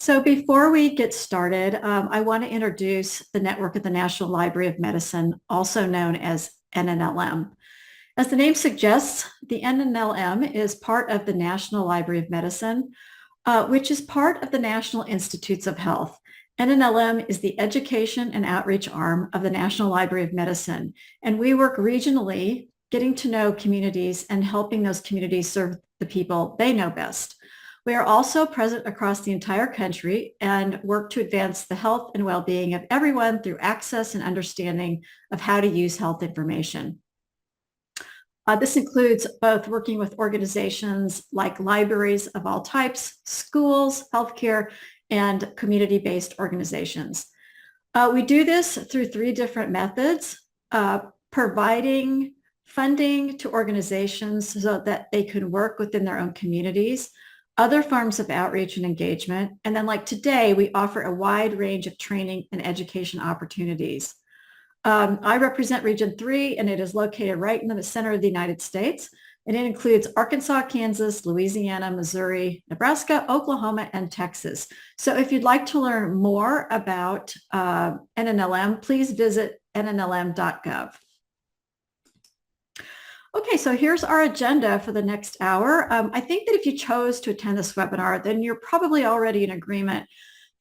So before we get started, I want to introduce the network of the National Library of Medicine, also known as NNLM. As the name suggests, the NNLM is part of the National Library of Medicine, which is part of the National Institutes of Health. NNLM is the education and outreach arm of the National Library of Medicine, and we work regionally, getting to know communities and helping those communities serve the people they know best. We are also present across the entire country and work to advance the health and well-being of everyone through access and understanding of how to use health information. This includes both working with organizations like libraries of all types, schools, healthcare, and community-based organizations. We do this through three different methods: providing funding to organizations so that they can work within their own communities, other forms of outreach and engagement, and then like today, we offer a wide range of training and education opportunities. I represent Region 3, and it is located right in the center of the United States, and it includes Arkansas, Kansas, Louisiana, Missouri, Nebraska, Oklahoma, and Texas. So if you'd like to learn more about NNLM, please visit nnlm.gov. Okay, so here's our agenda for the next hour. I think that if you chose to attend this webinar, then you're probably already in agreement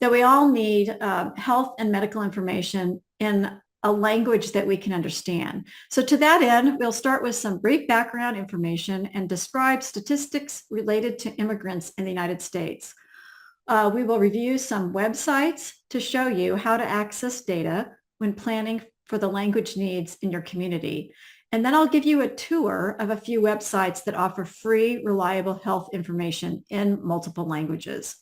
that we all need health and medical information in a language that we can understand. So to that end, we'll start with some brief background information and describe statistics related to immigrants in the United States. We will review some websites to show you how to access data when planning for the language needs in your community. And then I'll give you a tour of a few websites that offer free, reliable health information in multiple languages.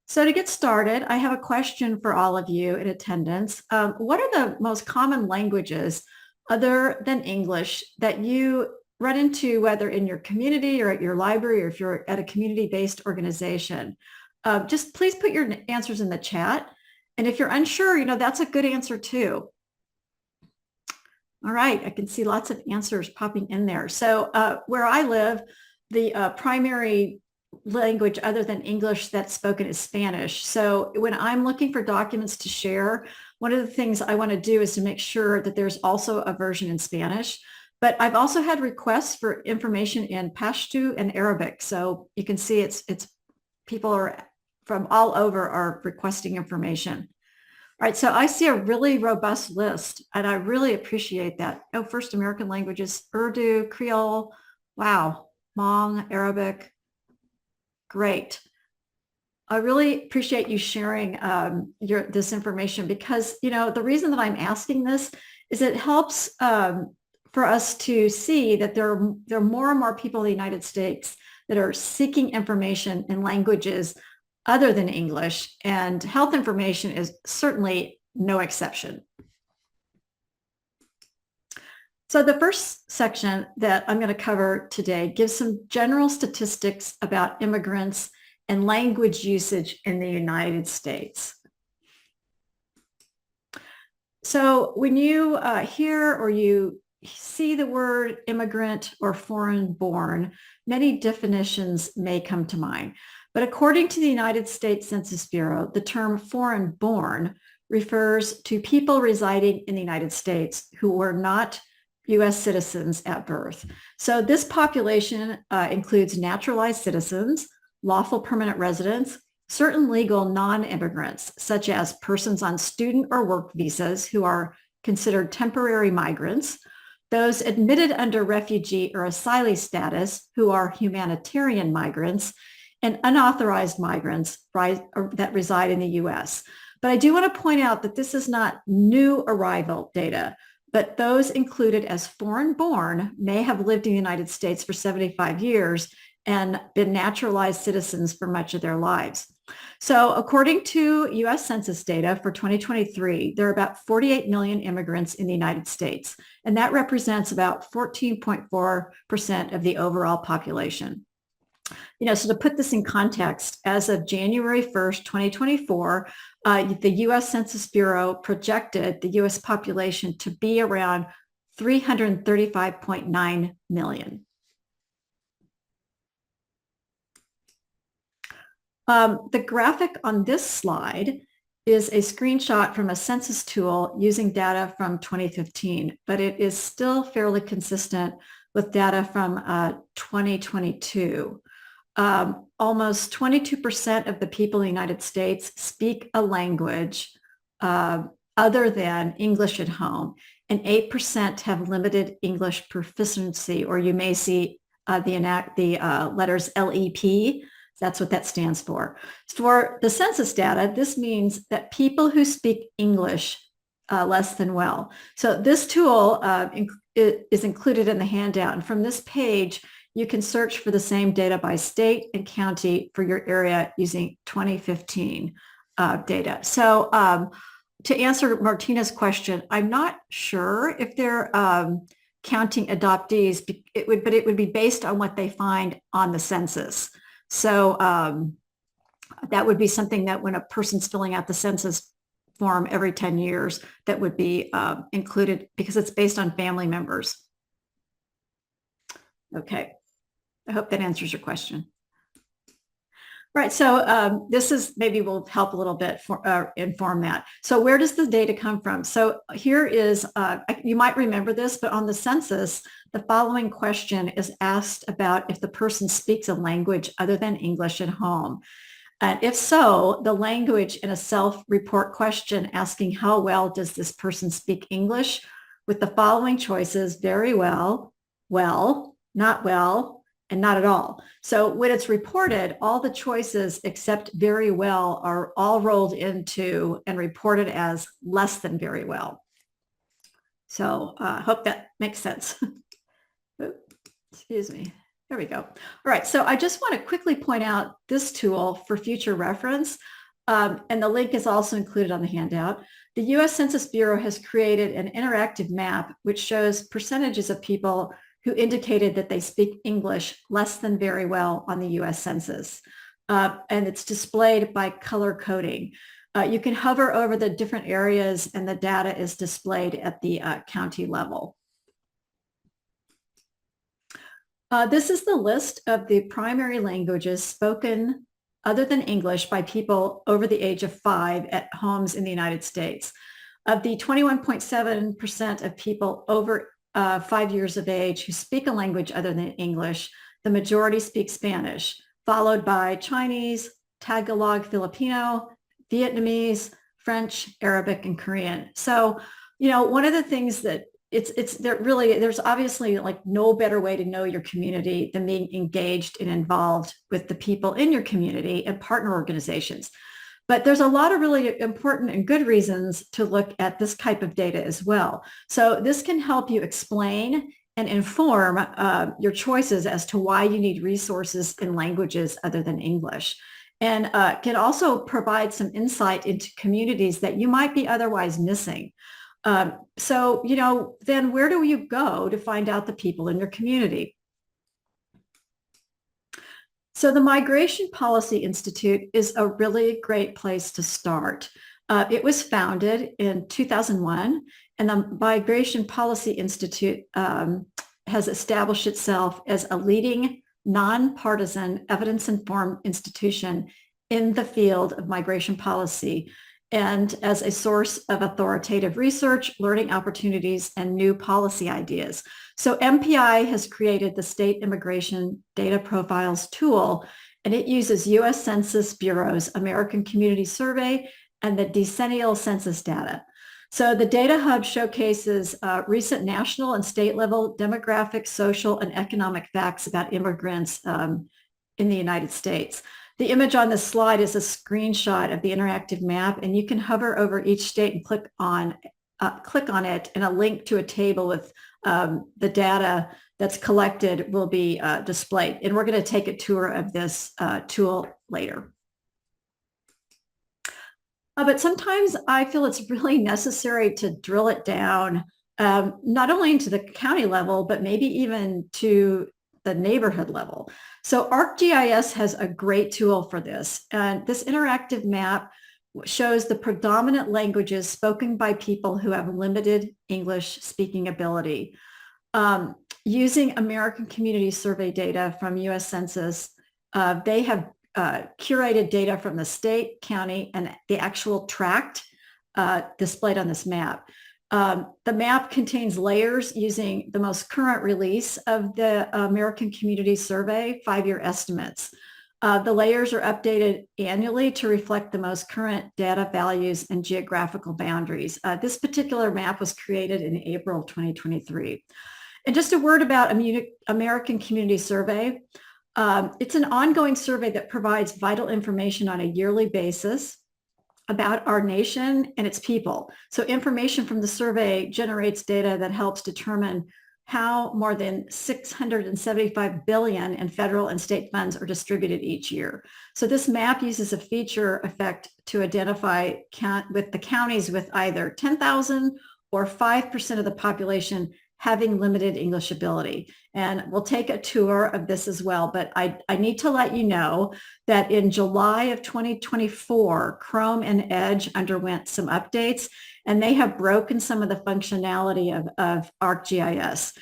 So to get started, I have a question for all of you in attendance. What are the most common languages other than English that you run into, whether in your community or at your library, or if you're at a community-based organization? Just please put your answers in the chat. And if you're unsure, that's a good answer too. All right, I can see lots of answers popping in there. So where I live, the primary language other than English that's spoken is Spanish. So when I'm looking for documents to share, one of the things I want to do is to make sure that there's also a version in Spanish. But I've also had requests for information in Pashto and Arabic. So you can see it's people are from all over are requesting information. All right, so I see a really robust list, and I really appreciate that. Oh, first American languages, Urdu, Creole, wow, Hmong, Arabic, great. I really appreciate you sharing this information because, the reason that I'm asking this is it helps for us to see that there are more and more people in the United States that are seeking information in languages other than English, and health information is certainly no exception. So the first section that I'm going to cover today gives some general statistics about immigrants and language usage in the United States. So when you hear or you see the word immigrant or foreign born, many definitions may come to mind. But according to the United States Census Bureau, the term foreign born refers to people residing in the United States who were not U.S. citizens at birth. So this population includes naturalized citizens, lawful permanent residents, certain legal non-immigrants, such as persons on student or work visas who are considered temporary migrants, those admitted under refugee or asylee status who are humanitarian migrants, and unauthorized migrants that reside in the U.S. But I do want to point out that this is not new arrival data, but those included as foreign born may have lived in the United States for 75 years and been naturalized citizens for much of their lives. So according to U.S. Census data for 2023, there are about 48 million immigrants in the United States, and that represents about 14.4% of the overall population. So to put this in context, as of January 1st, 2024, the U.S. Census Bureau projected the U.S. population to be around 335.9 million. The graphic on this slide is a screenshot from a census tool using data from 2015, but it is still fairly consistent with data from 2022. Almost 22% of the people in the United States speak a language other than English at home, and 8% have limited English proficiency, or you may see the letters LEP. That's what that stands for. For the census data, this means that people who speak English less than well. So this tool is included in the handout. And from this page, you can search for the same data by state and county for your area using 2015 data. So to answer Martina's question, I'm not sure if they're counting adoptees, but it would be based on what they find on the census. So that would be something that when a person's filling out the census form every 10 years, that would be included because it's based on family members. Okay, I hope that answers your question. Right, so this is maybe will help a little bit for inform that. So where does the data come from? So here is, you might remember this, but on the census, the following question is asked about if the person speaks a language other than English at home. And if so, the language in a self-report question asking how well does this person speak English, with the following choices: very well, not well, and not at all. So when it's reported, all the choices except very well are all rolled into and reported as less than very well. So I hope that makes sense. Excuse me. There we go. All right. So I just want to quickly point out this tool for future reference. And the link is also included on the handout. The U.S. Census Bureau has created an interactive map which shows percentages of people who indicated that they speak English less than very well on the U.S. Census. And it's displayed by color coding. You can hover over the different areas and the data is displayed at the county level. This is the list of the primary languages spoken other than English by people over the age of 5 at homes in the United States. Of the 21.7% of people over 5 years of age who speak a language other than English, the majority speak Spanish, followed by Chinese, Tagalog, Filipino, Vietnamese, French, Arabic, and Korean. So, you know, one of the things that there's obviously like no better way to know your community than being engaged and involved with the people in your community and partner organizations. But there's a lot of really important and good reasons to look at this type of data as well. So this can help you explain and inform your choices as to why you need resources in languages other than English. And can also provide some insight into communities that you might be otherwise missing. So, you know, then where do you go to find out the people in your community? So the Migration Policy Institute is a really great place to start. It was founded in 2001, and the Migration Policy Institute has established itself as a leading nonpartisan evidence-informed institution in the field of migration policy and as a source of authoritative research, learning opportunities, and new policy ideas. So MPI has created the State Immigration Data Profiles tool, and it uses U.S. Census Bureau's American Community Survey and the decennial census data. So the Data Hub showcases recent national and state level demographic, social, and economic facts about immigrants in the United States. The image on this slide is a screenshot of the interactive map, and you can hover over each state and click on it, and a link to a table with the data that's collected will be displayed. And we're going to take a tour of this tool later. But sometimes I feel it's really necessary to drill it down, not only into the county level, but maybe even to the neighborhood level. So ArcGIS has a great tool for this. And this interactive map shows the predominant languages spoken by people who have limited English speaking ability. Using American Community Survey data from US Census, they have curated data from the state, county, and the actual tract displayed on this map. The map contains layers using the most current release of the American Community Survey 5-year estimates. The layers are updated annually to reflect the most current data values and geographical boundaries. This particular map was created in April 2023. And just a word about American Community Survey. It's an ongoing survey that provides vital information on a yearly basis about our nation and its people. So information from the survey generates data that helps determine how more than 675 billion in federal and state funds are distributed each year. So this map uses a feature effect to identify with the counties with either 10,000 or 5% of the population having limited English ability. And we'll take a tour of this as well, but I need to let you know that in July of 2024, Chrome and Edge underwent some updates, and they have broken some of the functionality of ArcGIS.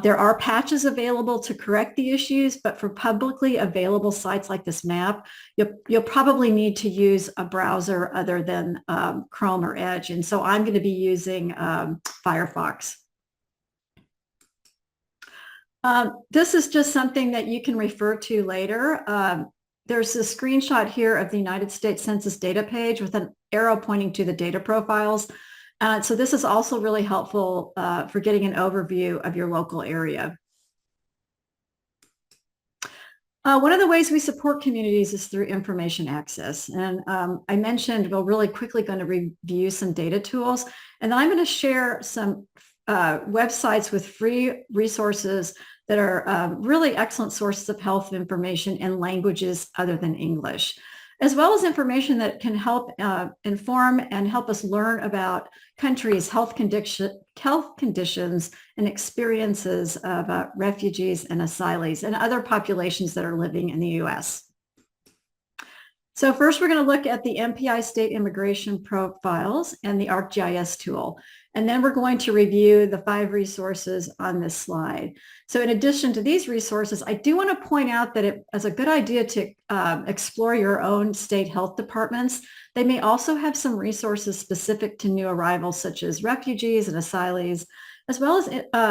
There are patches available to correct the issues, but for publicly available sites like this map, you'll probably need to use a browser other than Chrome or Edge. And so I'm going to be using Firefox. This is just something that you can refer to later. There's a screenshot here of the United States Census data page with an arrow pointing to the data profiles. So this is also really helpful for getting an overview of your local area. One of the ways we support communities is through information access. And I mentioned we're really quickly going to review some data tools. And then I'm going to share some websites with free resources that are really excellent sources of health information in languages other than English, as well as information that can help inform and help us learn about countries' health conditions and experiences of refugees and asylees and other populations that are living in the U.S. So first, we're going to look at the MPI state immigration profiles and the ArcGIS tool. And then we're going to review the 5 resources on this slide. So in addition to these resources, I do want to point out that it is a good idea to explore your own state health departments. They may also have some resources specific to new arrivals, such as refugees and asylees, as well as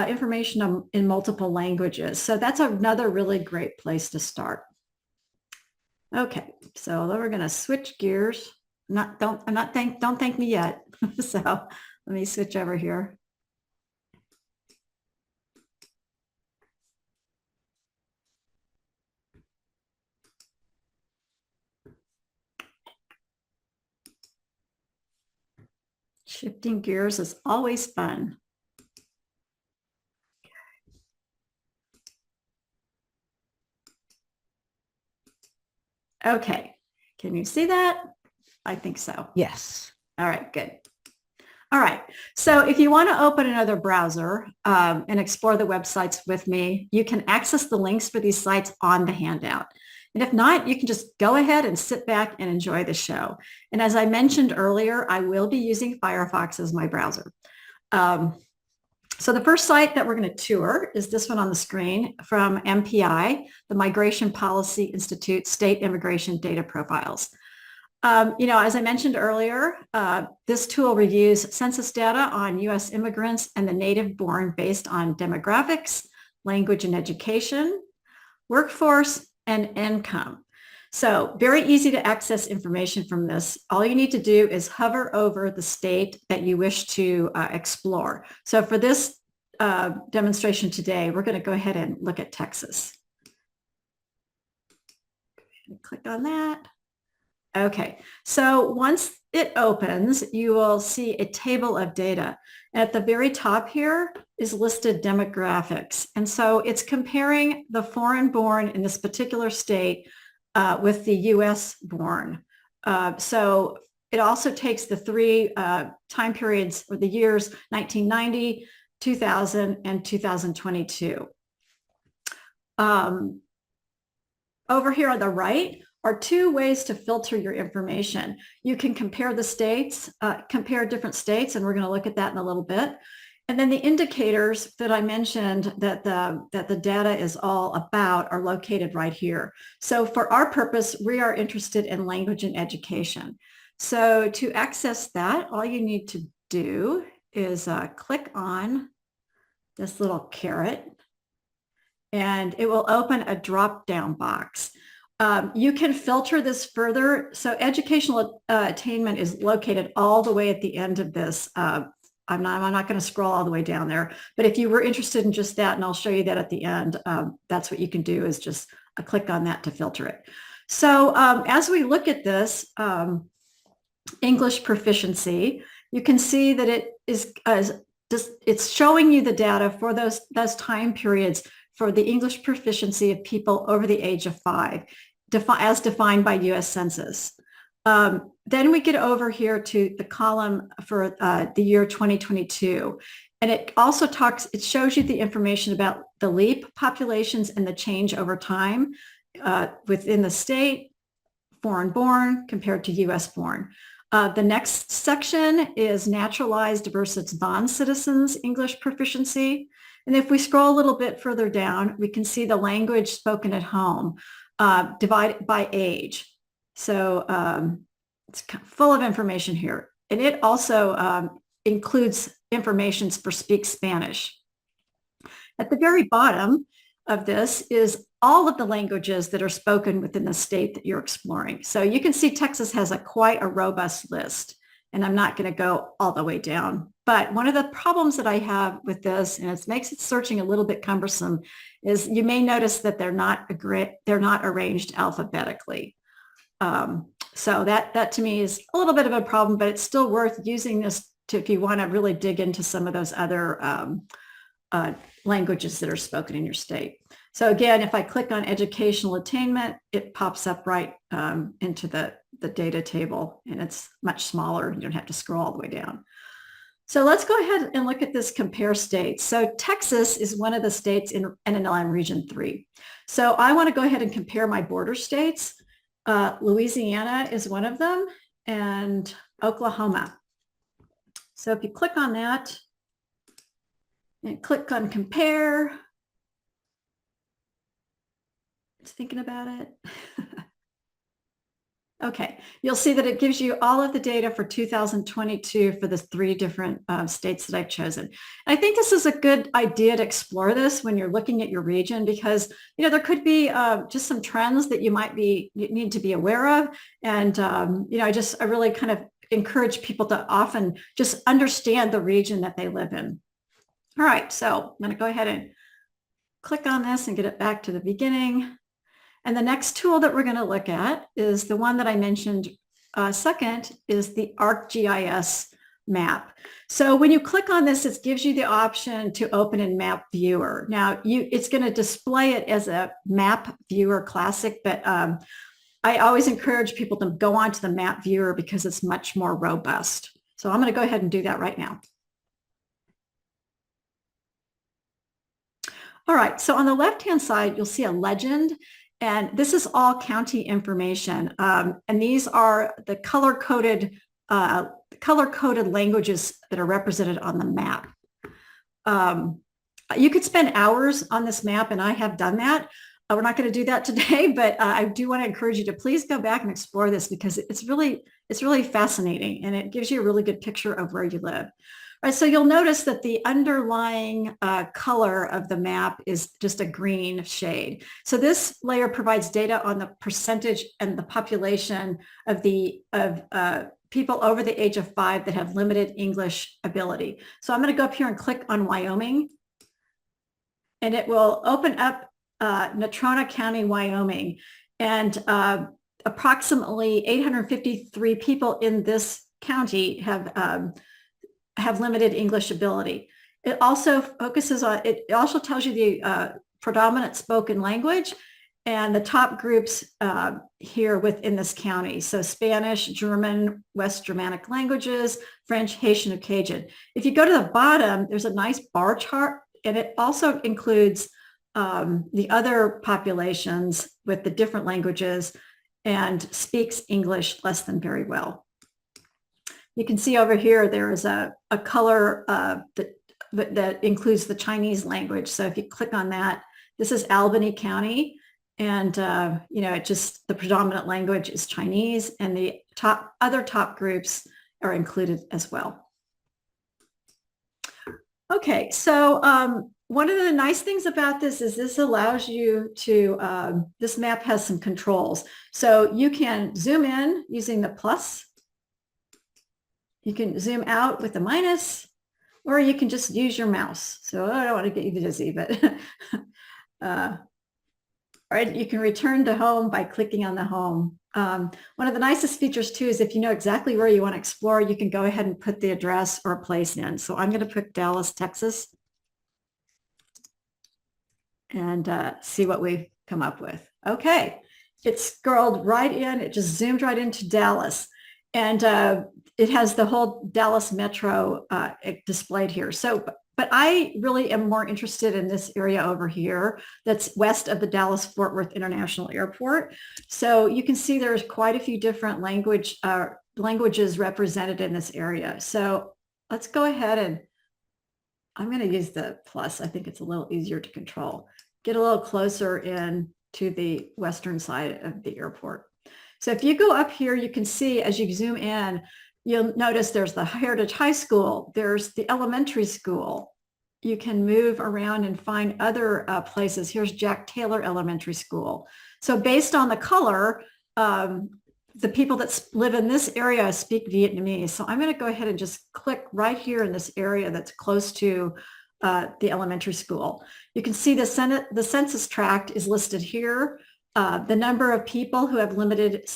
information in multiple languages. So that's another really great place to start. Okay, so then we're going to switch gears. Don't thank me yet. So let me switch over here. Shifting gears is always fun. Okay, can you see that? I think so. Yes. All right, good. All right, so if you want to open another browser and explore the websites with me, you can access the links for these sites on the handout. And if not, you can just go ahead and sit back and enjoy the show. And as I mentioned earlier, I will be using Firefox as my browser. So the first site that we're going to tour is this one on the screen from MPI, the Migration Policy Institute State Immigration Data Profiles. As I mentioned earlier, this tool reviews census data on U.S. immigrants and the native born based on demographics, language and education, workforce, and income. So very easy to access information from this. All you need to do is hover over the state that you wish to explore. So for this demonstration today, we're going to go ahead and look at Texas. Click on that. Okay, so once it opens, you will see a table of data. At the very top here is listed demographics. And so it's comparing the foreign born in this particular state with the US born. So it also takes the 3 time periods or the years 1990, 2000, and 2022. Over here on the right are 2 ways to filter your information. You can compare the states, compare different states, and we're going to look at that in a little bit. And then the indicators that I mentioned that the data is all about are located right here. So for our purpose, we are interested in language and education. So to access that, all you need to do is click on this little caret, and it will open a drop-down box. You can filter this further. So educational attainment is located all the way at the end of this. I'm not going to scroll all the way down there, but if you were interested in just that, and I'll show you that at the end, that's what you can do, is just click on that to filter it. So as we look at this English proficiency, you can see that it is it's showing you the data for those time periods for the English proficiency of people over the age of 5, as defined by U.S. Census. Then we get over here to the column for the year 2022. And it also it shows you the information about the LEAP populations and the change over time within the state, foreign born compared to U.S. born. The next section is naturalized versus non-citizens English proficiency. And if we scroll a little bit further down, we can see the language spoken at home divided by age. So it's full of information here. And it also includes information for Speak Spanish. At the very bottom of this is all of the languages that are spoken within the state that you're exploring. So you can see Texas has quite a robust list, and I'm not going to go all the way down. But one of the problems that I have with this, and it makes it searching a little bit cumbersome, is you may notice that they're not arranged alphabetically. So that to me is a little bit of a problem, but it's still worth using this if you want to really dig into some of those other languages that are spoken in your state. So again, if I click on educational attainment, it pops up right into the data table, and it's much smaller. You don't have to scroll all the way down. So let's go ahead and look at this compare states. So Texas is one of the states in NNLM Region 3. So I want to go ahead and compare my border states. Louisiana is one of them, and Oklahoma. So if you click on that and click on compare, it's thinking about it. Okay, you'll see that it gives you all of the data for 2022 for the 3 different states that I've chosen. And I think this is a good idea to explore this when you're looking at your region, because there could be just some trends that you need to be aware of. And I really kind of encourage people to often just understand the region that they live in. All right, so I'm going to go ahead and click on this and get it back to the beginning. And the next tool that we're going to look at is the one that I mentioned second, is the ArcGIS map. So when you click on this, it gives you the option to open in Map Viewer. Now, it's going to display it as a Map Viewer Classic, but I always encourage people to go onto the Map Viewer because it's much more robust. So I'm going to go ahead and do that right now. All right, so on the left-hand side, you'll see a legend. And this is all county information. And these are the color-coded languages that are represented on the map. You could spend hours on this map, and I have done that. We're not going to do that today, but I do want to encourage you to please go back and explore this, because it's really fascinating, and it gives you a really good picture of where you live. All right, so you'll notice that the underlying color of the map is just a green shade. So this layer provides data on the percentage and the population of people over the age of 5 that have limited English ability. So I'm going to go up here and click on Wyoming, and it will open up Natrona County, Wyoming, and approximately 853 people in this county have limited English ability. It also focuses on, it also tells you the predominant spoken language and the top groups here within this county. So Spanish, German, West Germanic languages, French, Haitian, and Cajun. If you go to the bottom, there's a nice bar chart, and it also includes the other populations with the different languages and speaks English less than very well. You can see over here, there is a color but that includes the Chinese language. So if you click on that, this is Albany County. And, it just, the predominant language is Chinese, and the other top groups are included as well. Okay, so one of the nice things about this is this allows you to, this map has some controls. So you can zoom in using the plus. You can zoom out with the minus, or you can just use your mouse. So I don't want to get you dizzy, but or you can return to home by clicking on the home. One of the nicest features too is if you know exactly where you want to explore, you can go ahead and put the address or a place in. So I'm going to put Dallas, Texas, and see what we come up with. Okay, it scrolled right in. It just zoomed right into Dallas. And it has the whole Dallas metro displayed here. So, but I really am more interested in this area over here that's west of the Dallas-Fort Worth International Airport. So you can see there's quite a few different languages represented in this area. So let's go ahead and I'm going to use the plus. I think it's a little easier to control. Get a little closer in to the western side of the airport. So if you go up here, you can see as you zoom in, you'll notice there's the Heritage High School, there's the elementary school. You can move around and find other places. Here's Jack Taylor Elementary School. So based on the color, the people that live in this area speak Vietnamese. So I'm going to go ahead and just click right here in this area that's close to the elementary school. You can see the census tract is listed here. The number of people who have limited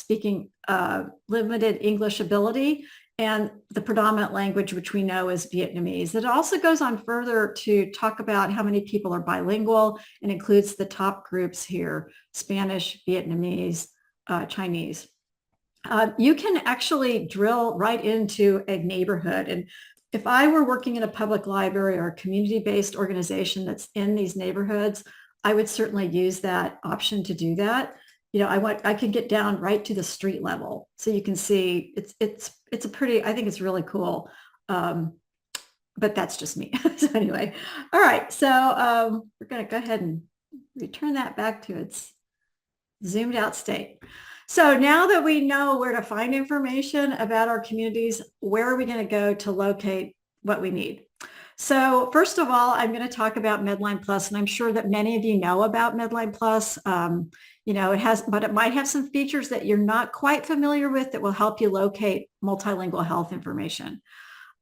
English ability, and the predominant language, which we know is Vietnamese. It also goes on further to talk about how many people are bilingual and includes the top groups here: Spanish, Vietnamese, Chinese. You can actually drill right into a neighborhood. And if I were working in a public library or a community-based organization that's in these neighborhoods, I would certainly use that option to do that. I could get down right to the street level. So you can see it's a pretty, I think it's really cool. But that's just me. So anyway, all right. So we're going to go ahead and return that back to its zoomed out state. So now that we know where to find information about our communities, where are we going to go to locate what we need? So first of all, I'm going to talk about Medline Plus, and I'm sure that many of you know about Medline Plus. But it might have some features that you're not quite familiar with that will help you locate multilingual health information.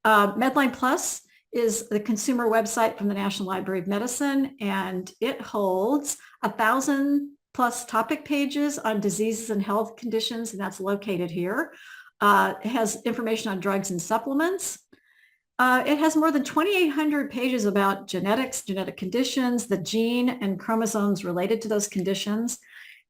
Medline Plus is the consumer website from the National Library of Medicine, and it holds 1,000 plus topic pages on diseases and health conditions, and that's located here. It has information on drugs and supplements. It has more than 2,800 pages about genetics, genetic conditions, the gene and chromosomes related to those conditions.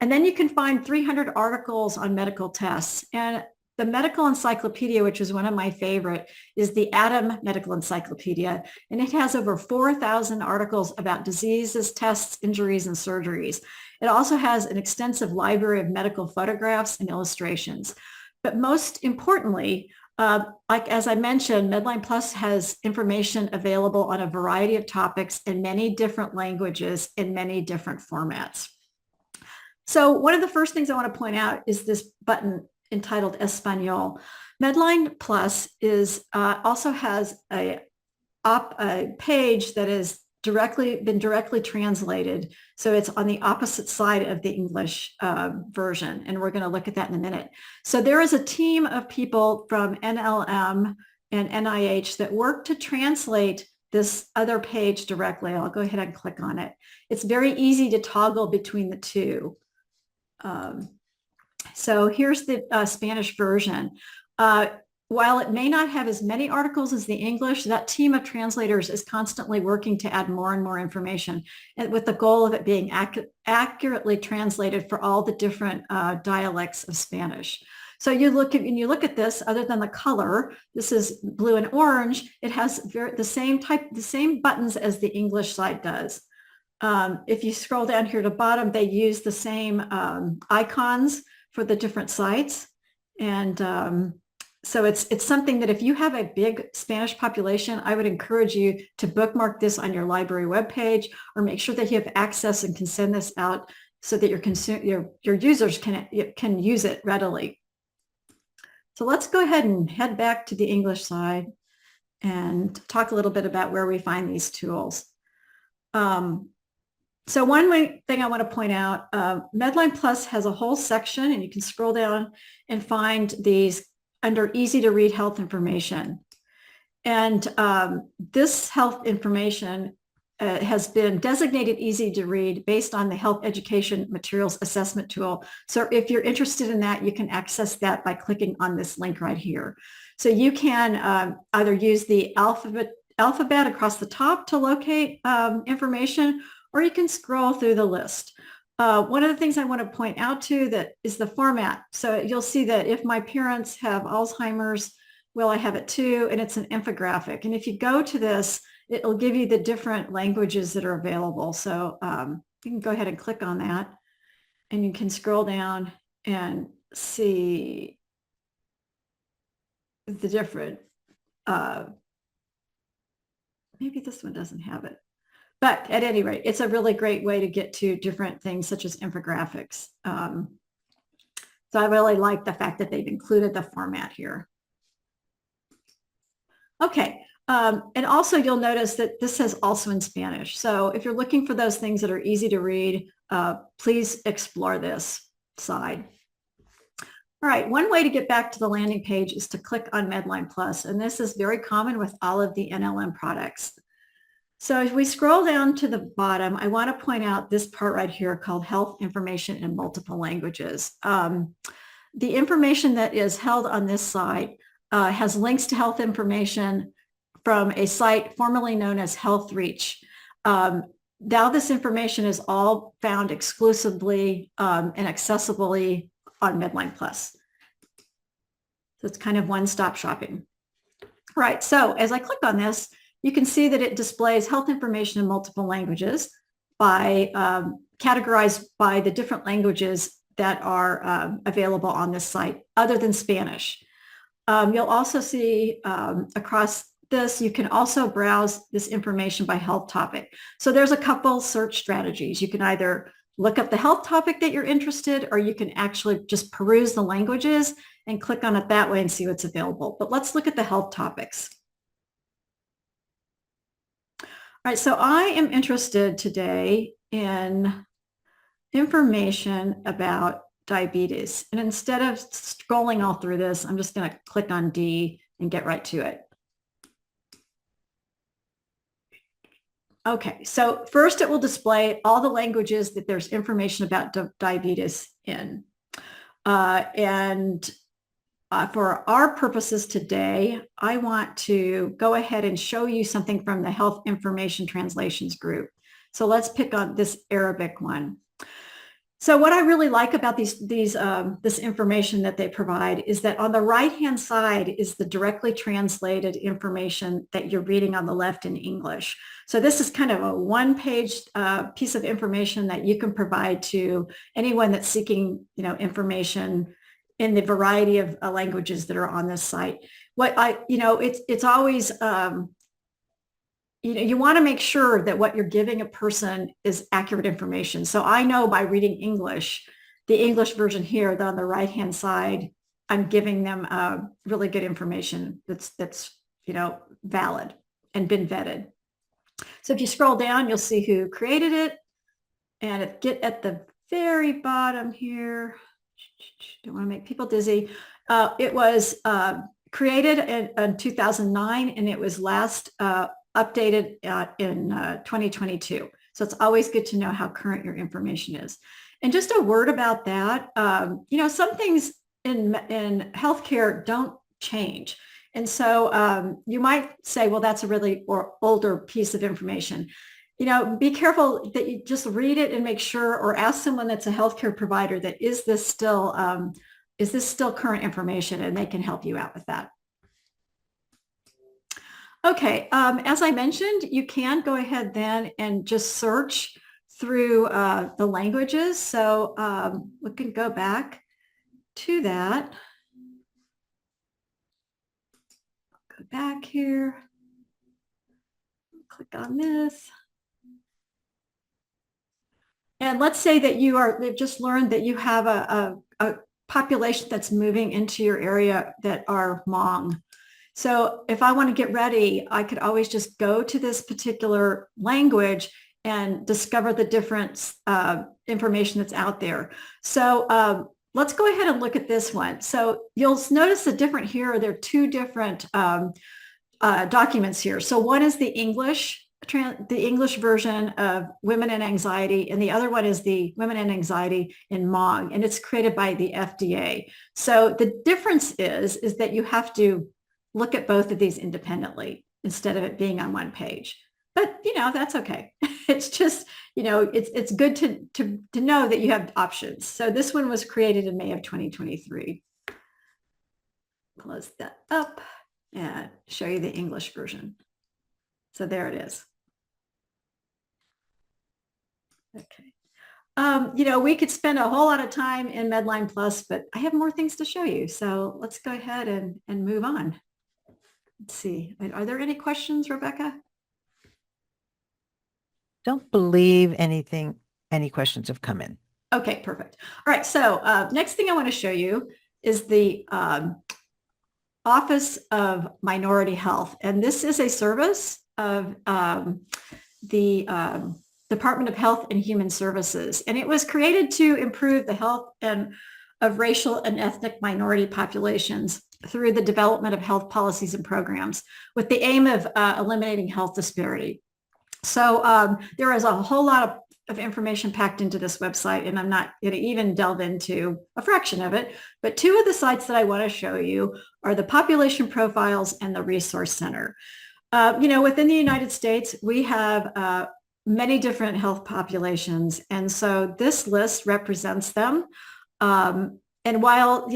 And then you can find 300 articles on medical tests. And the medical encyclopedia, which is one of my favorite, is the Atom Medical Encyclopedia. And it has over 4,000 articles about diseases, tests, injuries, and surgeries. It also has an extensive library of medical photographs and illustrations. But most importantly, as I mentioned, Medline Plus has information available on a variety of topics in many different languages in many different formats. So one of the first things I want to point out is this button entitled Espanol. Medline Plus also has a page that is been directly translated. So it's on the opposite side of the English version. And we're going to look at that in a minute. So there is a team of people from NLM and NIH that work to translate this other page directly. I'll go ahead and click on it. It's very easy to toggle between the two. So here's the Spanish version. While it may not have as many articles as the English, that team of translators is constantly working to add more and more information, and with the goal of it being accurately translated for all the different dialects of Spanish. So when you look at this, other than the color, this is blue and orange, it has the same buttons as the English side does. If you scroll down here to bottom, they use the same icons for the different sites. And So it's something that if you have a big Spanish population, I would encourage you to bookmark this on your library webpage, or make sure that you have access and can send this out so that your users can use it readily. So let's go ahead and head back to the English side and talk a little bit about where we find these tools. So one thing I want to point out, Medline Plus has a whole section, and you can scroll down and find these under easy to read health information. And this health information has been designated easy to read based on the Health Education Materials Assessment Tool. So if you're interested in that, you can access that by clicking on this link right here. So you can either use the alphabet across the top to locate information, or you can scroll through the list. One of the things I want to point out too that is the format. So you'll see that if my parents have Alzheimer's, well, I have it too, and it's an infographic. And if you go to this, it'll give you the different languages that are available. So you can go ahead and click on that, and you can scroll down and see the different, maybe this one doesn't have it. But at any rate, it's a really great way to get to different things such as infographics. So I really like the fact that they've included the format here. Okay, and also you'll notice that this is also in Spanish. So if you're looking for those things that are easy to read, please explore this side. All right, one way to get back to the landing page is to click on Medline Plus, and this is very common with all of the NLM products. So as we scroll down to the bottom, I want to point out this part right here called Health Information in Multiple Languages. The information that is held on this site has links to health information from a site formerly known as HealthReach. Now this information is all found exclusively and accessibly on Medline Plus. So it's kind of one-stop shopping. All right, so as I click on this, you can see that it displays health information in multiple languages by categorized by the different languages that are available on this site other than Spanish. You'll also see across this, you can also browse this information by health topic. So there's a couple search strategies. You can either look up the health topic that you're interested, or you can actually just peruse the languages and click on it that way and see what's available. But let's look at the health topics. All right, so I am interested today in information about diabetes. And instead of scrolling all through this, I'm just going to click on D and get right to it. Okay, so first it will display all the languages that there's information about diabetes in. For our purposes today, I want to go ahead and show you something from the Health Information Translations group. So let's pick on this Arabic one. So what I really like about this information that they provide is that on the right-hand side is the directly translated information that you're reading on the left in English. So this is kind of a one-page piece of information that you can provide to anyone that's seeking, information in the variety of languages that are on this site. It's always, you want to make sure that what you're giving a person is accurate information. So I know by reading English, the English version here, on the right-hand side, I'm giving them really good information that's valid and been vetted. So if you scroll down, you'll see who created it, and get at the very bottom here. Don't want to make people dizzy. It was created in 2009, and it was last updated in 2022. So it's always good to know how current your information is. And just a word about that, some things in healthcare don't change. And so you might say, well, that's a really older piece of information. Be careful that you just read it and make sure, or ask someone that's a healthcare provider that is this still current information, and they can help you out with that. Okay, as I mentioned, you can go ahead then and just search through the languages. So we can go back to that. back here. Click on this. And let's say that they've just learned that you have a population that's moving into your area that are Hmong. So if I want to get ready, I could always just go to this particular language and discover the different information that's out there. So let's go ahead and look at this one. So you'll notice the different here. There are two different documents here. So one is the English version of Women and Anxiety, and the other one is the Women and Anxiety in Hmong, and it's created by the FDA. So the difference is that you have to look at both of these independently instead of it being on one page. But that's okay. It's just it's good to know that you have options. So this one was created in May of 2023. Close that up and show you the English version. So there it is. Okay. We could spend a whole lot of time in Medline Plus, but I have more things to show you. So let's go ahead and move on. Let's see. Are there any questions, Rebecca? Don't believe any questions have come in. Okay, perfect. All right. So next thing I want to show you is the Office of Minority Health. And this is a service of the Department of Health and Human Services. And it was created to improve the health of racial and ethnic minority populations through the development of health policies and programs with the aim of eliminating health disparity. So there is a whole lot of information packed into this website, and I'm not going to even delve into a fraction of it. But two of the sites that I want to show you are the population profiles and the resource center. Within the United States, we have many different health populations. And so this list represents them. And while,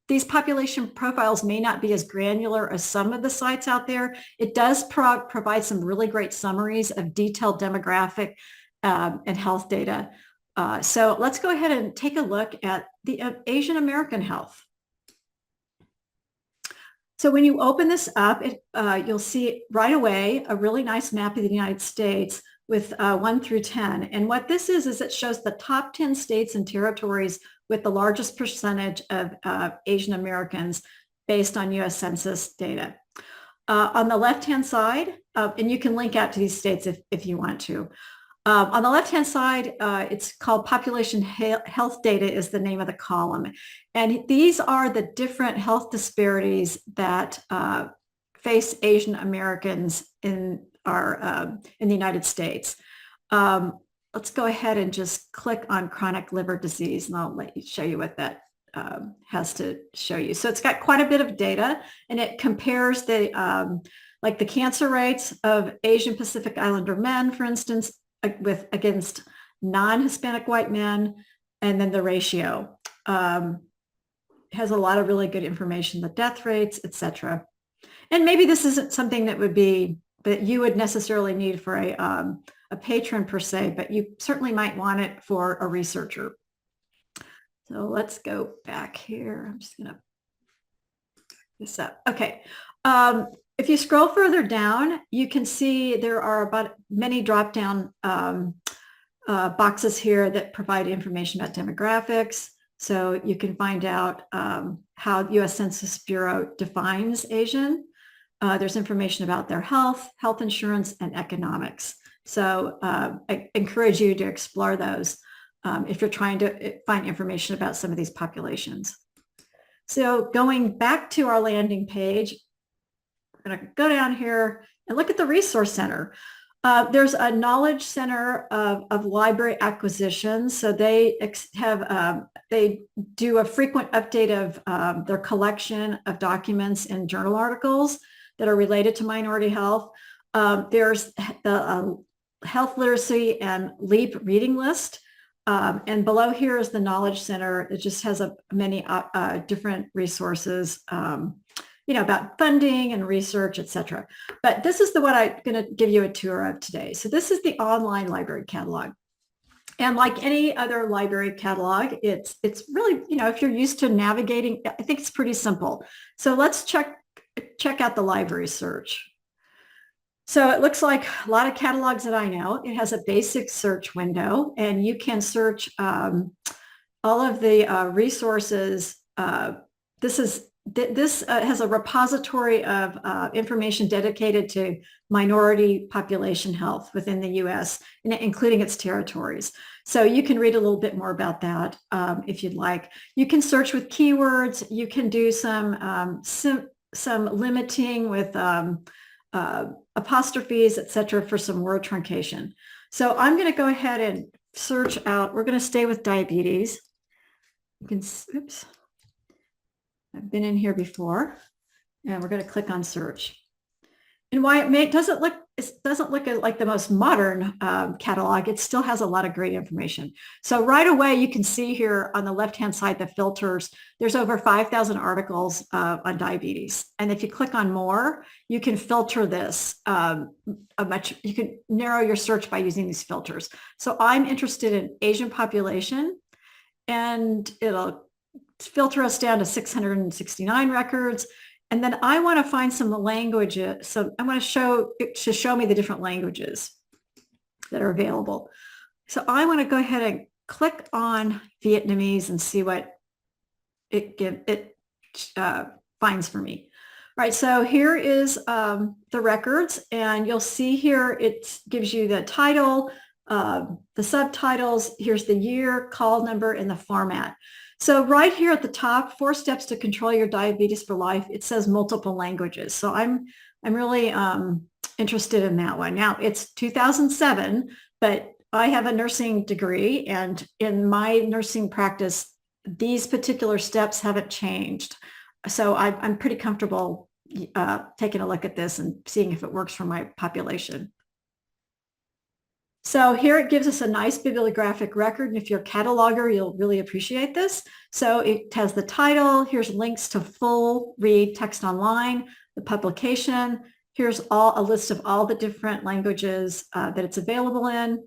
these population profiles may not be as granular as some of the sites out there, it does provide some really great summaries of detailed demographic and health data. So let's go ahead and take a look at the Asian American health. So when you open this up, you'll see right away a really nice map of the United States with 1 through 10. And what this is it shows the top 10 states and territories with the largest percentage of Asian Americans based on US Census data. On the left-hand side, and you can link out to these states if you want to. On the left-hand side, it's called Population Health Data is the name of the column. And these are the different health disparities that face Asian Americans in the United States. Let's go ahead and just click on chronic liver disease, and I'll show you what that has to show you. So it's got quite a bit of data, and it compares the cancer rates of Asian Pacific Islander men, for instance, against non-Hispanic white men, and then the ratio. Has a lot of really good information, the death rates, etc. And maybe this isn't something that you would necessarily need for a patron per se, but you certainly might want it for a researcher. So let's go back here. I'm just going to this up. Okay. If you scroll further down, you can see there are about many drop-down boxes here that provide information about demographics. So you can find out how US Census Bureau defines Asian. There's information about their health insurance, and economics. So I encourage you to explore those if you're trying to find information about some of these populations. So going back to our landing page, we're going to go down here and look at the Resource Center. There's a knowledge center of library acquisitions. So they do a frequent update of their collection of documents and journal articles that are related to minority health. There's the health literacy and LEAP reading list. And below here is the Knowledge Center. It just has many different resources, about funding and research, etc. But this is what I'm going to give you a tour of today. So this is the online library catalog. And like any other library catalog, it's really, if you're used to navigating, I think it's pretty simple. So let's check check out the library search. So it looks like a lot of catalogs that I know. It has a basic search window, and you can search all of the resources. This has a repository of information dedicated to minority population health within the U.S., including its territories. So you can read a little bit more about that if you'd like. You can search with keywords. You can do some limiting with apostrophes, etc., for some word truncation. So I'm going to go ahead and search out. We're going to stay with diabetes. You can, oops, I've been in here before, and we're going to click on search. And why it doesn't look like the most modern catalog. It still has a lot of great information. So right away, you can see here on the left-hand side, the filters. There's over 5,000 articles on diabetes. And if you click on more, you can filter this you can narrow your search by using these filters. So I'm interested in Asian population, and it'll filter us down to 669 records. And then I want to find some languages. So I want to show me the different languages that are available. So I want to go ahead and click on Vietnamese and see what it finds for me. All right, so here is the records, and you'll see here it gives you the title, the subtitles. Here's the year, call number, and the format. So right here at the top, 4 steps to control your diabetes for life. It says multiple languages. So I'm really interested in that one. Now it's 2007, but I have a nursing degree, and in my nursing practice, these particular steps haven't changed. So I'm pretty comfortable taking a look at this and seeing if it works for my population. So here it gives us a nice bibliographic record. And if you're a cataloger, you'll really appreciate this. So it has the title. Here's links to full read text online, the publication. Here's a list of all the different languages that it's available in,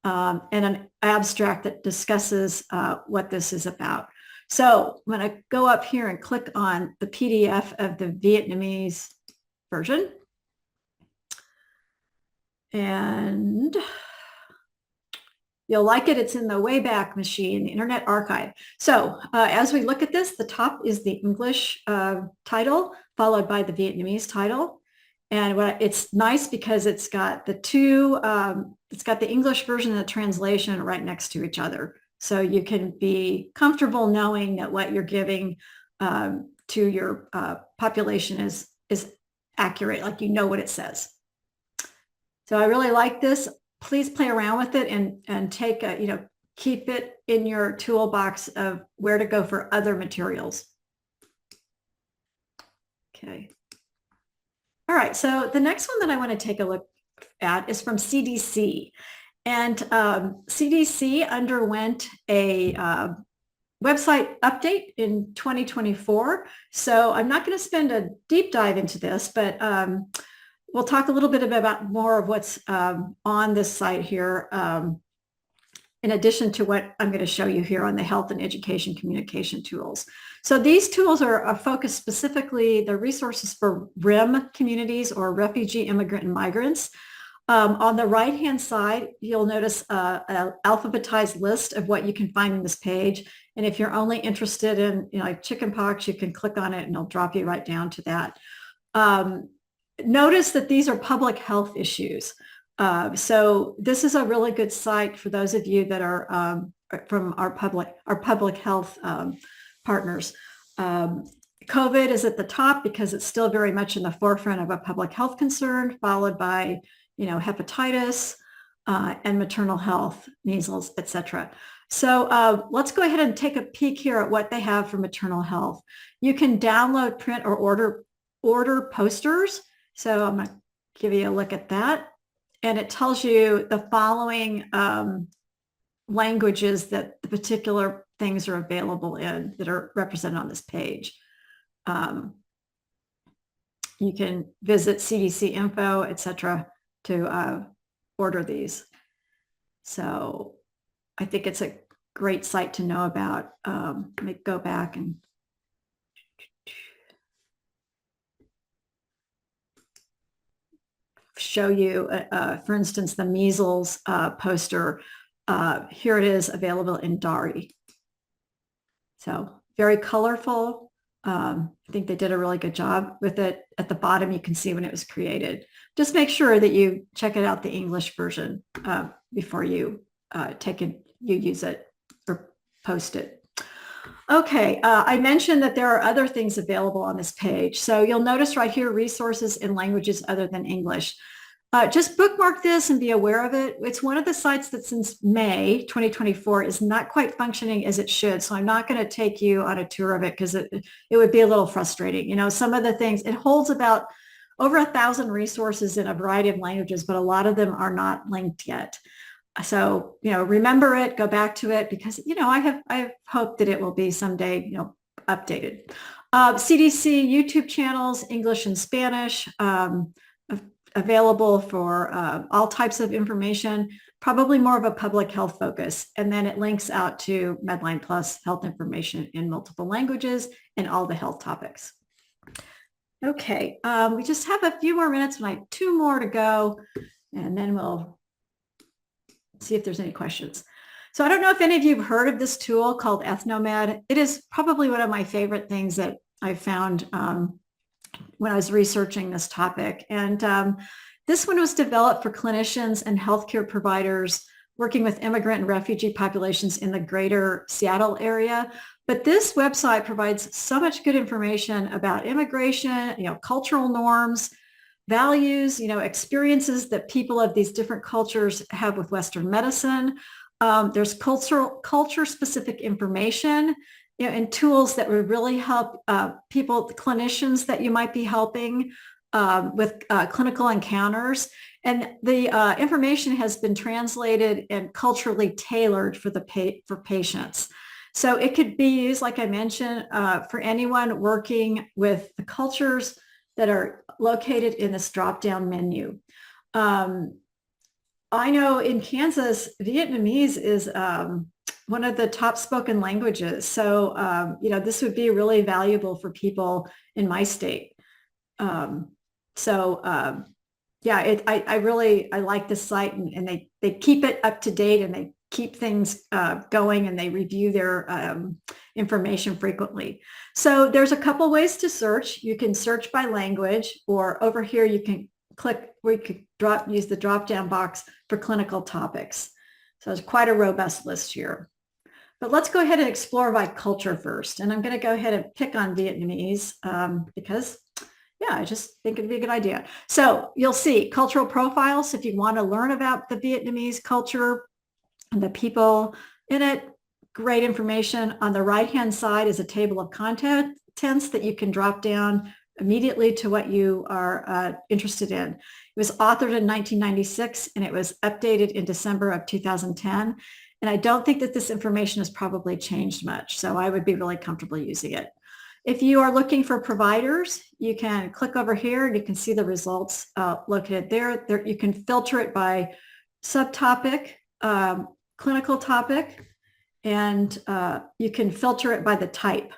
and an abstract that discusses what this is about. So I'm going to go up here and click on the PDF of the Vietnamese version. And you'll like it. It's in the Wayback Machine, the Internet Archive. So as we look at this, the top is the English title, followed by the Vietnamese title. And it's nice because it's got the it's got the English version and the translation right next to each other. So you can be comfortable knowing that what you're giving to your population is accurate, like you know what it says. So I really like this. Please play around with it and take keep it in your toolbox of where to go for other materials. Okay. All right, so the next one that I want to take a look at is from CDC. And CDC underwent a website update in 2024. So I'm not going to spend a deep dive into this, but we'll talk a little bit about more of what's on this site here, in addition to what I'm going to show you here on the health and education communication tools. So these tools are focused specifically, they're resources for RIM communities, or refugee, immigrant, and migrants. On the right-hand side, you'll notice an alphabetized list of what you can find in this page. And if you're only interested in like chickenpox, you can click on it and it'll drop you right down to that. Notice that these are public health issues. So this is a really good site for those of you that are from our public health partners. COVID is at the top because it's still very much in the forefront of a public health concern, followed by hepatitis and maternal health, measles, etc. So let's go ahead and take a peek here at what they have for maternal health. You can download, print, or order posters. So I'm going to give you a look at that. And it tells you the following languages that the particular things are available in that are represented on this page. You can visit CDC info, etc., to order these. So I think it's a great site to know about. Let me go back and show you, for instance, the measles poster. Here it is, available in Dari. So very colorful. I think they did a really good job with it. At the bottom, you can see when it was created. Just make sure that you check it out, the English version, before you use it or post it. Okay, I mentioned that there are other things available on this page. So you'll notice right here, resources in languages other than English. Just bookmark this and be aware of it. It's one of the sites that since May 2024 is not quite functioning as it should. So I'm not going to take you on a tour of it because it would be a little frustrating. You know, some of the things, it holds about over 1,000 resources in a variety of languages, but a lot of them are not linked yet. So, you know, remember it, go back to it, because, you know, I have hope that it will be someday, you know, updated. CDC YouTube channels, English and Spanish, available for all types of information, probably more of a public health focus. And then it links out to Medline Plus health information in multiple languages and all the health topics. Okay, we just have a few more minutes and I have 2 more to go, and then we'll see if there's any questions. So I don't know if any of you have heard of this tool called Ethnomed. It is probably one of my favorite things that I found when I was researching this topic. And this one was developed for clinicians and healthcare providers working with immigrant and refugee populations in the greater Seattle area. But this website provides so much good information about immigration, you know, cultural norms, values, you know, experiences that people of these different cultures have with Western medicine. There's culture-specific information, you know, and tools that would really help people, clinicians that you might be helping with clinical encounters. And the information has been translated and culturally tailored for for patients. So it could be used, like I mentioned, for anyone working with the cultures that are located in this drop-down menu. I know in Kansas, Vietnamese is one of the top spoken languages. So, you know, this would be really valuable for people in my state. Yeah, I like this site, and they keep it up to date, and they keep things going, and they review their information frequently. So there's a couple ways to search. You can search by language, or over here you can click where you could use the drop-down box for clinical topics. So it's quite a robust list here. But let's go ahead and explore by culture first. And I'm going to go ahead and pick on Vietnamese because, yeah, I just think it'd be a good idea. So you'll see cultural profiles. If you want to learn about the Vietnamese culture and the people in it, great information. On the right-hand side is a table of contents that you can drop down immediately to what you are interested in. It was authored in 1996 and it was updated in December of 2010. And I don't think that this information has probably changed much. So I would be really comfortable using it. If you are looking for providers, you can click over here and you can see the results located there. You can filter it by subtopic, clinical topic, and you can filter it by the type.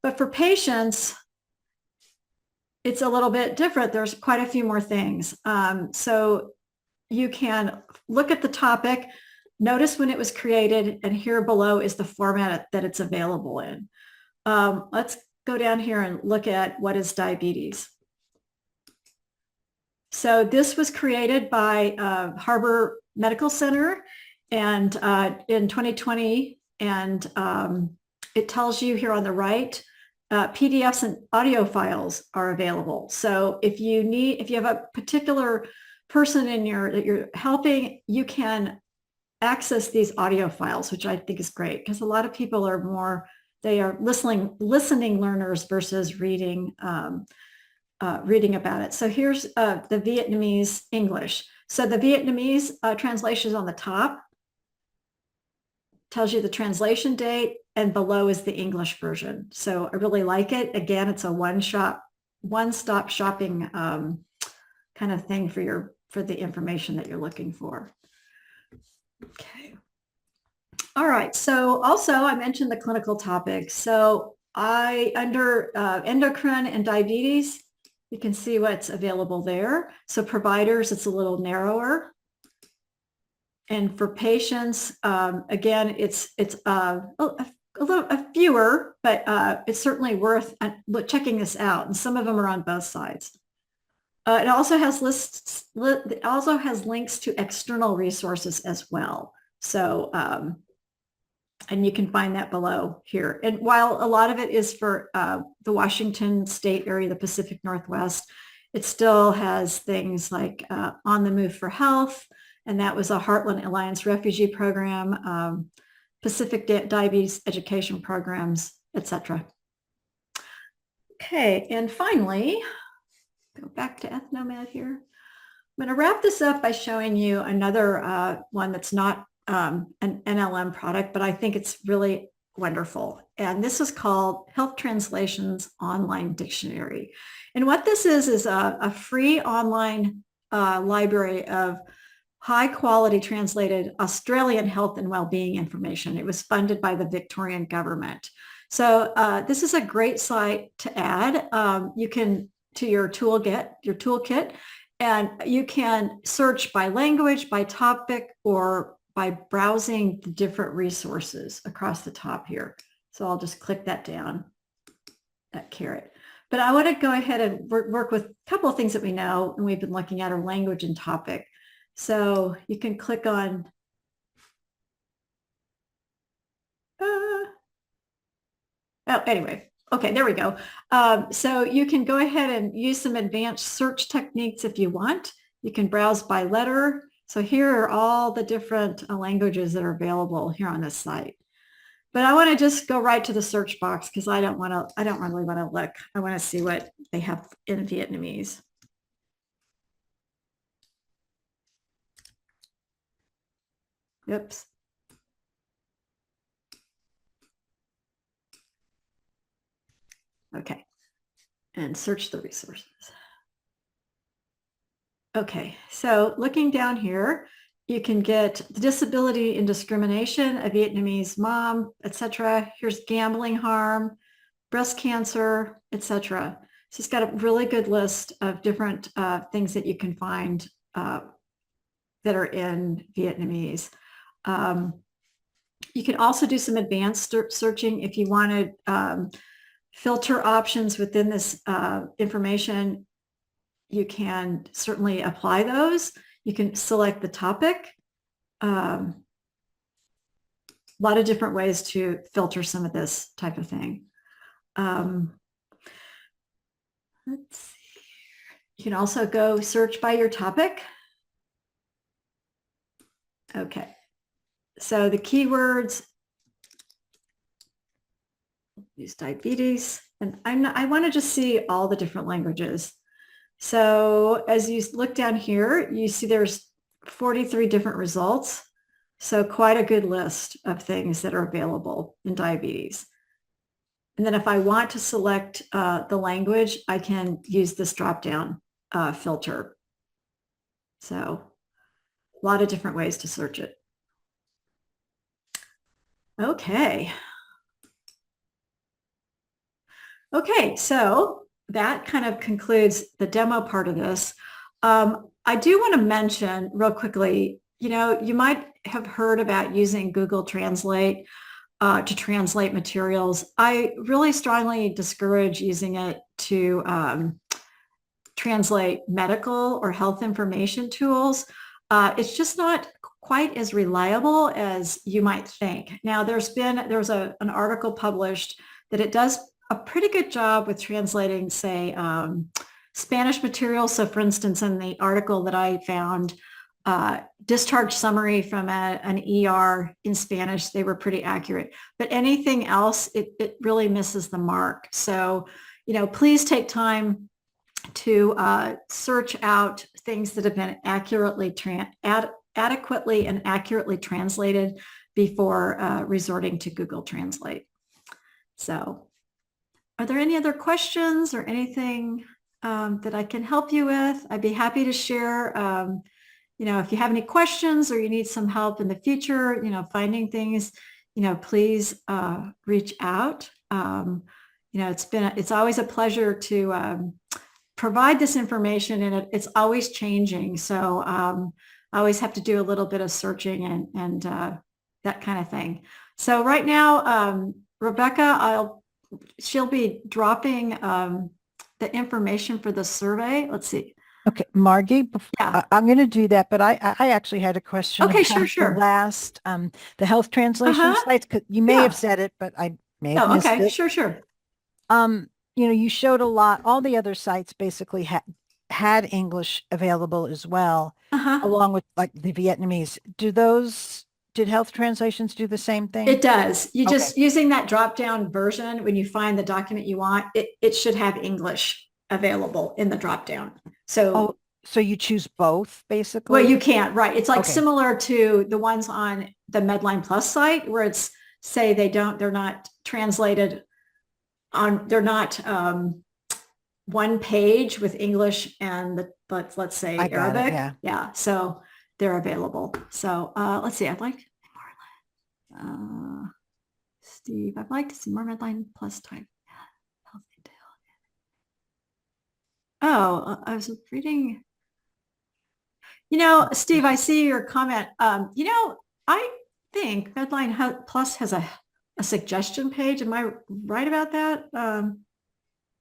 But for patients, it's a little bit different. There's quite a few more things. So you can look at the topic, notice when it was created, and here below is the format that it's available in. Let's go down here and look at what is diabetes. So this was created by Harbor Medical Center and in 2020, and it tells you here on the right, PDFs and audio files are available. So if you have a particular person that you're helping, you can access these audio files, which I think is great because a lot of people are they are listening learners versus reading about it. So here's the Vietnamese English. So the Vietnamese translation is on the top, tells you the translation date, and below is the English version. So I really like it. Again, it's a one-stop shopping kind of thing for the information that you're looking for. Okay. All right. So also I mentioned the clinical topics. So under endocrine and diabetes, You can see what's available there. So providers, it's a little narrower. And for patients, again, it's a fewer, but it's certainly worth checking this out. And some of them are on both sides. It also has lists. It also has links to external resources as well. So, and you can find that below here. And while a lot of it is for the Washington state area, the Pacific Northwest, it still has things like On the Move for Health, and that was a Heartland Alliance refugee program, Pacific Diabetes education programs, etc. Okay, and finally, go back to Ethnomed here. I'm going to wrap this up by showing you another one that's not an NLM product, but I think it's really wonderful. And this is called Health Translations Online Dictionary. And what this is a free online library of high quality translated Australian health and well-being information. It was funded by the Victorian government. So this is a great site to add. You can to your toolkit, and you can search by language, by topic, or by browsing the different resources across the top here. So I'll just click that down, that caret. But I want to go ahead and work with a couple of things that we know, and we've been looking at our language and topic. So you can click on anyway. Okay, there we go. So you can go ahead and use some advanced search techniques if you want. You can browse by letter. So here are all the different languages that are available here on this site. But I want to just go right to the search box because I don't really want to look. I want to see what they have in Vietnamese. Oops. Okay, and search the resources. Okay, so looking down here, you can get disability and discrimination, a Vietnamese mom, etc. Here's gambling harm, breast cancer, etc. So it's got a really good list of different things that you can find that are in Vietnamese. You can also do some advanced searching if you wanted filter options within this information. You can certainly apply those. You can select the topic. A lot of different ways to filter some of this type of thing. Let's see. You can also go search by your topic. Okay. So the keywords, use diabetes, and I want to just see all the different languages. So as you look down here, you see there's 43 different results. So quite a good list of things that are available in diabetes. And then if I want to select the language, I can use this drop-down filter. So a lot of different ways to search it. Okay. Okay, so that kind of concludes the demo part of this. I do want to mention real quickly, you might have heard about using Google Translate to translate materials. I really strongly discourage using it to translate medical or health information tools. It's just not quite as reliable as you might think. Now, there's an article published that it does a pretty good job with translating, say, Spanish material. So for instance, in the article that I found, discharge summary from an ER in Spanish, they were pretty accurate. But anything else, it really misses the mark. So, please take time to search out things that have been adequately and accurately translated before resorting to Google Translate. So are there any other questions or anything that I can help you with? I'd be happy to share. If you have any questions or you need some help in the future, finding things, please reach out. It's always a pleasure to provide this information, and it's always changing. So I always have to do a little bit of searching and that kind of thing. So right now, Rebecca, she'll be dropping the information for the survey. Let's see. Okay, Margie, Yeah. I'm going to do that, but I actually had a question Okay, about sure, the sure. last, the health translation Uh-huh. sites. 'Cause you may Yeah. have said it, but I may have Oh, missed okay. it. Sure, sure. You showed a lot. All the other sites basically had English available as well, Uh-huh. along with like the Vietnamese. Did health translations do the same thing? It does. You Okay. just using that drop-down version, when you find the document you want, it should have English available in the drop-down. So, Oh, so you choose both well, basically? you can't, right. It's like Okay. similar to the ones on the Medline Plus site where it's say they're not translated they're not one page with English and let's say I got it. Arabic. Yeah. Yeah. So they're available. So let's see. Steve, I'd like to see more Medline Plus type. Oh, I was reading. Steve, I see your comment. I think Medline Plus has a suggestion page. Am I right about that,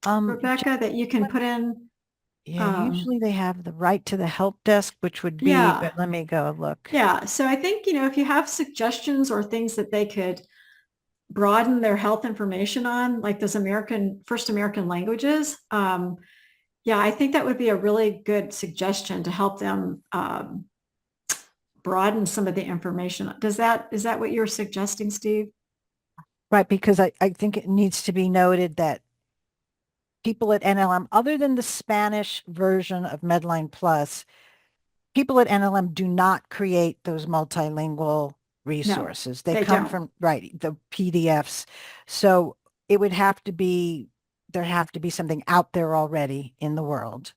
Rebecca, that you can put in? Yeah, usually they have the right to the help desk, which would be, Yeah. but let me go look. Yeah. So I think, if you have suggestions or things that they could broaden their health information on, like those first American languages, yeah, I think that would be a really good suggestion to help them broaden some of the information. Is that what you're suggesting, Steve? Right, because I think it needs to be noted that people at NLM, other than the Spanish version of Medline Plus, people at NLM do not create those multilingual resources. They come don't. from, right, the PDFs. So it would have to be, there have to be something out there already in the world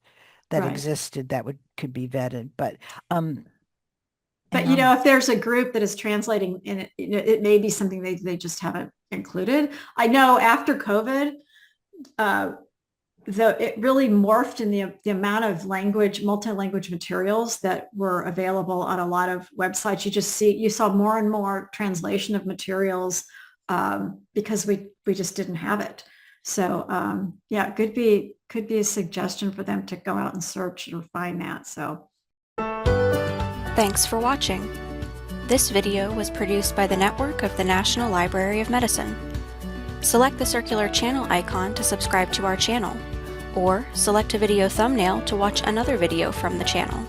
that Right. existed that could be vetted. But if there's a group that is translating in it, it may be something they just haven't included. I know after COVID, it really morphed in the amount of multi-language materials that were available on a lot of websites. You saw more and more translation of materials because we just didn't have it. So yeah, it could be a suggestion for them to go out and search or find that. So thanks for watching. This video was produced by the network of the National Library of Medicine. Select the circular channel icon to subscribe to our channel, or select a video thumbnail to watch another video from the channel.